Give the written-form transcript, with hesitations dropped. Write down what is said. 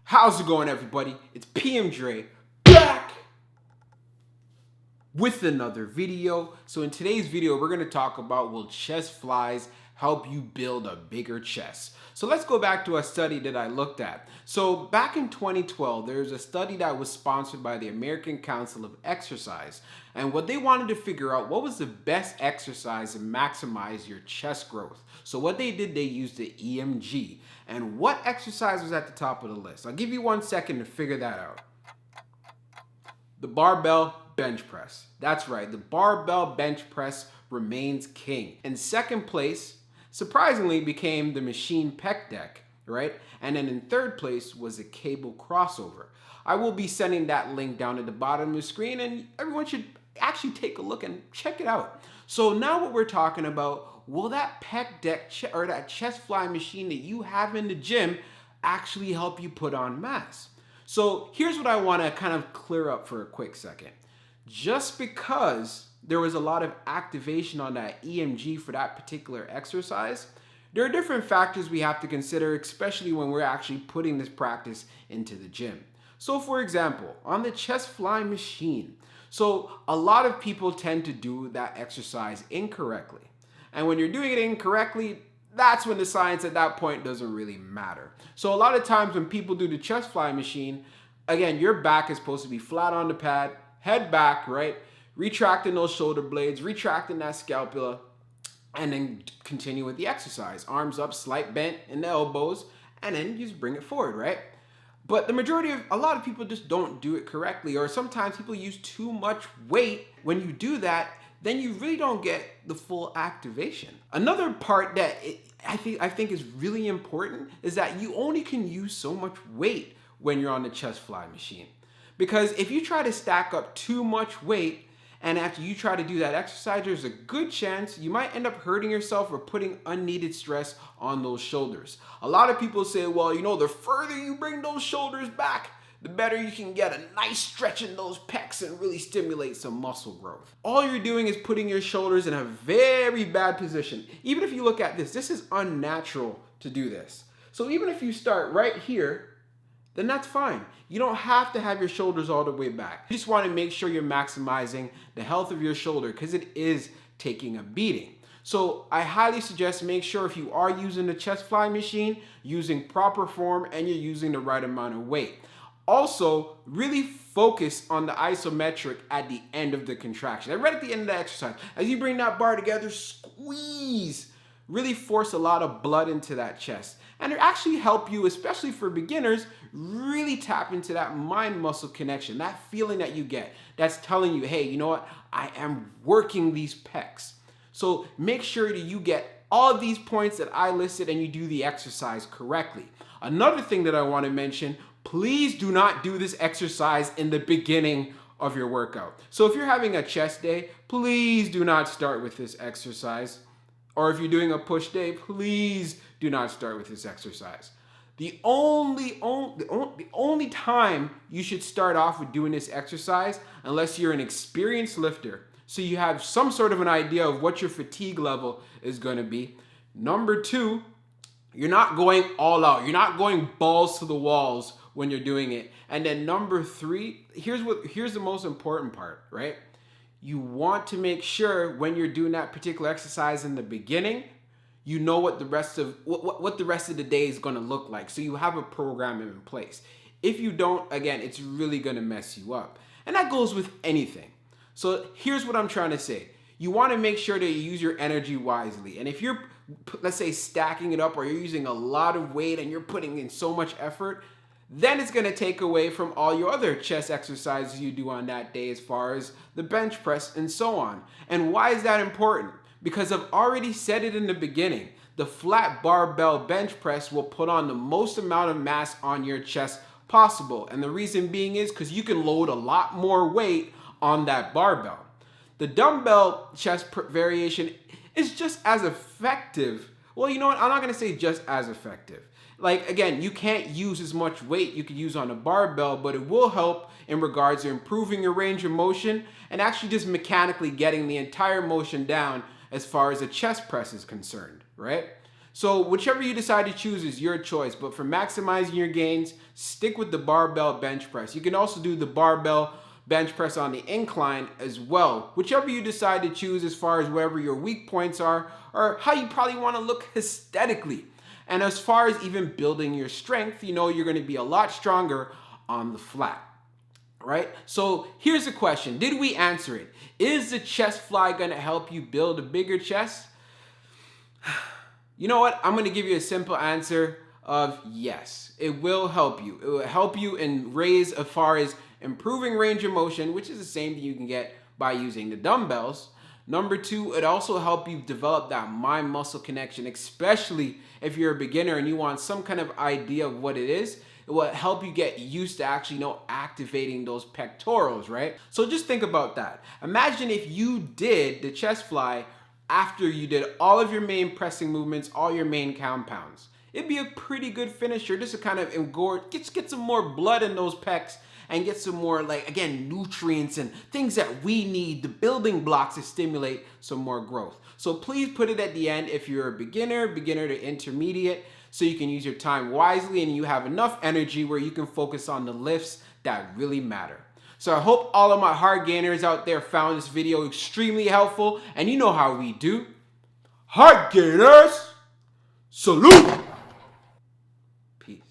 How's it going, everybody? It's pmdre back with another video. So in today's video, we're going to talk about, will chest flies help you build a bigger chest? So let's go back to a study that I looked at. So back in 2012, there's a study that was sponsored by the American Council of Exercise. And what they wanted to figure out, what was the best exercise to maximize your chest growth? So what they did, they used the EMG. And what exercise was at the top of the list? I'll give you 1 second to figure that out. The barbell bench press. That's right, the barbell bench press remains king. In second place, surprisingly, became the machine pec deck, right? And then in third place was a cable crossover. I will be sending that link down at the bottom of the screen, and everyone should actually take a look and check it out. So now what we're talking about, will that pec deck or that chest fly machine that you have in the gym actually help you put on mass? So here's what I want to kind of clear up for a quick second. Just because there was a lot of activation on that EMG for that particular exercise, there are different factors we have to consider, especially when we're actually putting this practice into the gym. So for example, on the chest fly machine, so a lot of people tend to do that exercise incorrectly. And when you're doing it incorrectly, that's when the science at that point doesn't really matter. So a lot of times when people do the chest fly machine, again, your back is supposed to be flat on the pad, head back, right? Retracting those shoulder blades, retracting that scapula, and then continue with the exercise. Arms up, slight bent in the elbows, and then you just bring it forward, right? But a lot of people just don't do it correctly, or sometimes people use too much weight. When you do that, then you really don't get the full activation. Another part that I think is really important is that you only can use so much weight when you're on the chest fly machine. Because if you try to stack up too much weight, and after you try to do that exercise, there's a good chance you might end up hurting yourself or putting unneeded stress on those shoulders. A lot of people say, well, you know, the further you bring those shoulders back, the better you can get a nice stretch in those pecs and really stimulate some muscle growth. All you're doing is putting your shoulders in a very bad position. Even if you look at this, this is unnatural to do this. So even if you start right here, then that's fine. You don't have to have your shoulders all the way back. You just want to make sure you're maximizing the health of your shoulder because it is taking a beating. So I highly suggest make sure if you are using the chest fly machine, using proper form and you're using the right amount of weight. Also, really focus on the isometric at the end of the contraction. And right at the end of the exercise, as you bring that bar together, squeeze. Really force a lot of blood into that chest. And it actually help you, especially for beginners, really tap into that mind-muscle connection, that feeling that you get that's telling you, hey, you know what? I am working these pecs. So make sure that you get all of these points that I listed and you do the exercise correctly. Another thing that I want to mention, please do not do this exercise in the beginning of your workout. So if you're having a chest day, please do not start with this exercise. Or if you're doing a push day, please do not start with this exercise. The only time you should start off with doing this exercise, unless you're an experienced lifter, so you have some sort of an idea of what your fatigue level is going to be. Number two, you're not going all out. You're not going balls to the walls when you're doing it. And then number three, here's the most important part, right? You want to make sure when you're doing that particular exercise in the beginning, you know what the rest of the day is going to look like. So you have a program in place. If you don't, again, it's really going to mess you up. And that goes with anything. So here's what I'm trying to say. You want to make sure that you use your energy wisely. And if you're, let's say, stacking it up or you're using a lot of weight and you're putting in so much effort, then it's going to take away from all your other chest exercises you do on that day as far as the bench press and so on. And why is that important? Because I've already said it in the beginning. The flat barbell bench press will put on the most amount of mass on your chest possible. And the reason being is because you can load a lot more weight on that barbell. The dumbbell chest variation is just as effective. Well, you know what? I'm not going to say just as effective. Like, again, you can't use as much weight you could use on a barbell, but it will help in regards to improving your range of motion and actually just mechanically getting the entire motion down as far as a chest press is concerned, right? So whichever you decide to choose is your choice, but for maximizing your gains, stick with the barbell bench press. You can also do the barbell bench press on the incline as well. Whichever you decide to choose as far as wherever your weak points are or how you probably want to look aesthetically. And as far as even building your strength, you know you're going to be a lot stronger on the flat. Right? So here's the question. Did we answer it? Is the chest fly going to help you build a bigger chest? You know what? I'm going to give you a simple answer of yes. It will help you. It will help you in raise as far as improving range of motion, which is the same thing you can get by using the dumbbells. Number two, it also help you develop that mind-muscle connection, especially if you're a beginner and you want some kind of idea of what it is. It will help you get used to actually, activating those pectorals, right? So just think about that. Imagine if you did the chest fly after you did all of your main pressing movements, all your main compounds. It'd be a pretty good finisher just to kind of engorge, get some more blood in those pecs and get some more, again, nutrients and things that we need, the building blocks to stimulate some more growth. So please put it at the end if you're a beginner to intermediate, so you can use your time wisely and you have enough energy where you can focus on the lifts that really matter. So I hope all of my hard gainers out there found this video extremely helpful, and you know how we do. Hard gainers, salute! Peace.